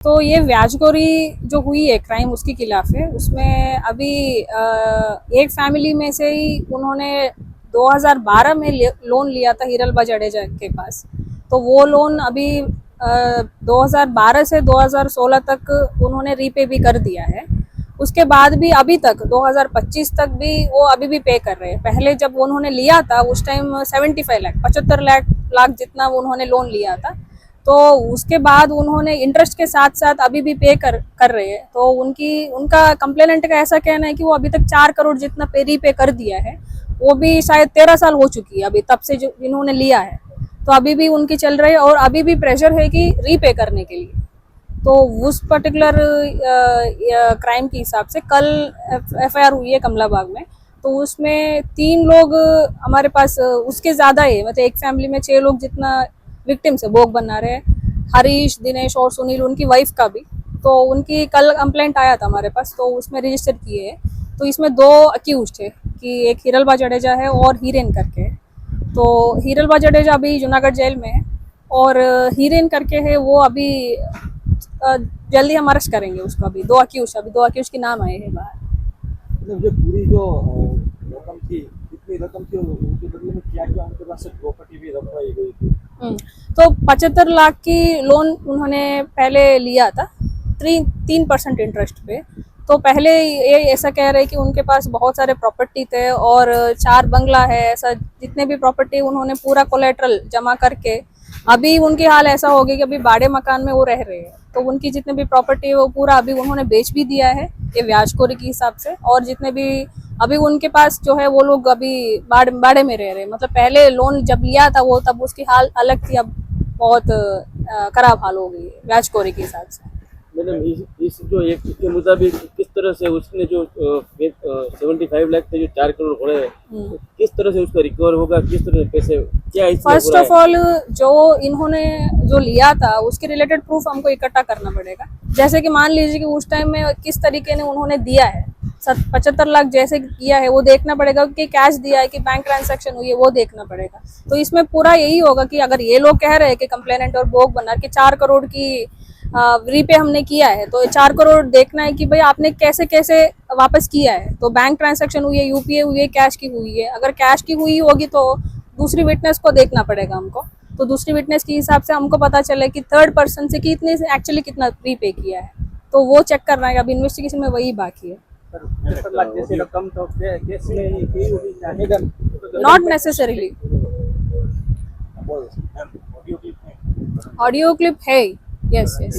तो ये व्याजखोरी जो हुई है क्राइम उसके खिलाफ है। उसमें अभी एक फैमिली में से ही उन्होंने 2012 में लोन लिया था हीरलबा जडेजा के पास। तो वो लोन अभी 2012 से 2016 तक उन्होंने रीपे भी कर दिया है। उसके बाद भी अभी तक 2025 तक भी वो अभी भी पे कर रहे हैं। पहले जब उन्होंने लिया था उस टाइम 75 लाख 75 लाख जितना उन्होंने लोन लिया था। तो उसके बाद उन्होंने इंटरेस्ट के साथ साथ अभी भी पे कर रहे हैं। तो उनका कंप्लेनेंट का ऐसा कहना है कि वो अभी तक 4 करोड़ जितना रीपे कर दिया है। वो भी शायद 13 साल हो चुकी है अभी तब से जो इन्होंने लिया है। तो अभी भी उनकी चल रही है और अभी भी प्रेशर है कि रीपे करने के लिए। तो उस पर्टिकुलर क्राइम के हिसाब से कल FIR हुई है कमला बाग में। तो उसमें 3 लोग हमारे पास उसके ज़्यादा है, मतलब एक फैमिली में 6 लोग जितना विक्टिम से भोग बना रहे हैं। हरीश, दिनेश और सुनील, उनकी वाइफ का भी। तो उनकी कल कंप्लेंट आया था हमारे पास, तो उसमें रजिस्टर किए हैं। तो इसमें 2 अक्यूज्ड है कि एक हीरलबा जडेजा है और हीरेन करके है। तो हीरलबा जडेजा अभी जूनागढ़ जेल में है और हीरेन करके है वो अभी जल्दी हम अरेस्ट करेंगे उसको। अभी 2 अक्यूज के नाम आए हैं बाहर। मतलब जो पूरी जो रकम थी, कितनी रकम थी और उनके बदले में क्या क्या उनके पास से प्रॉपर्टी भी रखवाई गई थी? तो 75 लाख की लोन उन्होंने पहले लिया था 3% इंटरेस्ट पे। तो पहले ये ऐसा कह रहे कि उनके पास बहुत सारे प्रॉपर्टी थे और 4 बंगला है, ऐसा जितने भी प्रॉपर्टी उन्होंने पूरा कोलेट्रल जमा करके अभी उनकी हाल ऐसा हो गया कि अभी बाड़े मकान में वो रह रहे हैं। तो उनकी जितने भी प्रॉपर्टी है वो पूरा अभी उन्होंने बेच भी दिया है ये व्याजखोरी के हिसाब से। और जितने भी अभी उनके पास जो है वो लोग अभी बाड़े में रह रहे हैं। मतलब पहले लोन जब लिया था वो तब उसकी हाल अलग थी, अब बहुत खराब हाल हो गई है व्याजखोरी के हिसाब से। मैडम इस जो एक के मुताबिक किस तरह से उसने जो 75 लाख थे जो 4 करोड़ हो रहे हैं, किस तरह से उसका रिकवर होगा, किस तरह से पैसे क्या इसमें फर्स्ट ऑफ ऑल जो इन्होंने जो लिया था उसके रिलेटेड प्रूफ हमको इकट्ठा करना पड़ेगा। जैसे कि मान लीजिए कि उस टाइम में किस तरीके ने उन्होंने दिया है, 75 लाख जैसे किया है वो देखना पड़ेगा कि कैश दिया है कि बैंक ट्रांजैक्शन हुई है वो देखना पड़ेगा। तो इसमें पूरा यही होगा कि अगर ये लोग कह रहे हैं कि कंप्लेनेंट और भोग बना के 4 करोड़ की रीपे हमने किया है, तो 4 करोड़ देखना है कि भाई आपने कैसे कैसे वापस किया है। तो बैंक ट्रांजैक्शन हुई है, UPA हुई है, कैश की हुई है। अगर कैश की हुई होगी तो दूसरी विटनेस को देखना पड़ेगा हमको। तो दूसरी विटनेस के हिसाब से हमको पता चले कि थर्ड पर्सन से कि इतने एक्चुअली कितना रीपे किया है। तो वो चेक करना है, अभी इन्वेस्टिगेशन में वही बाकी है। Not necessarily. ऑडियो क्लिप है, यस यस।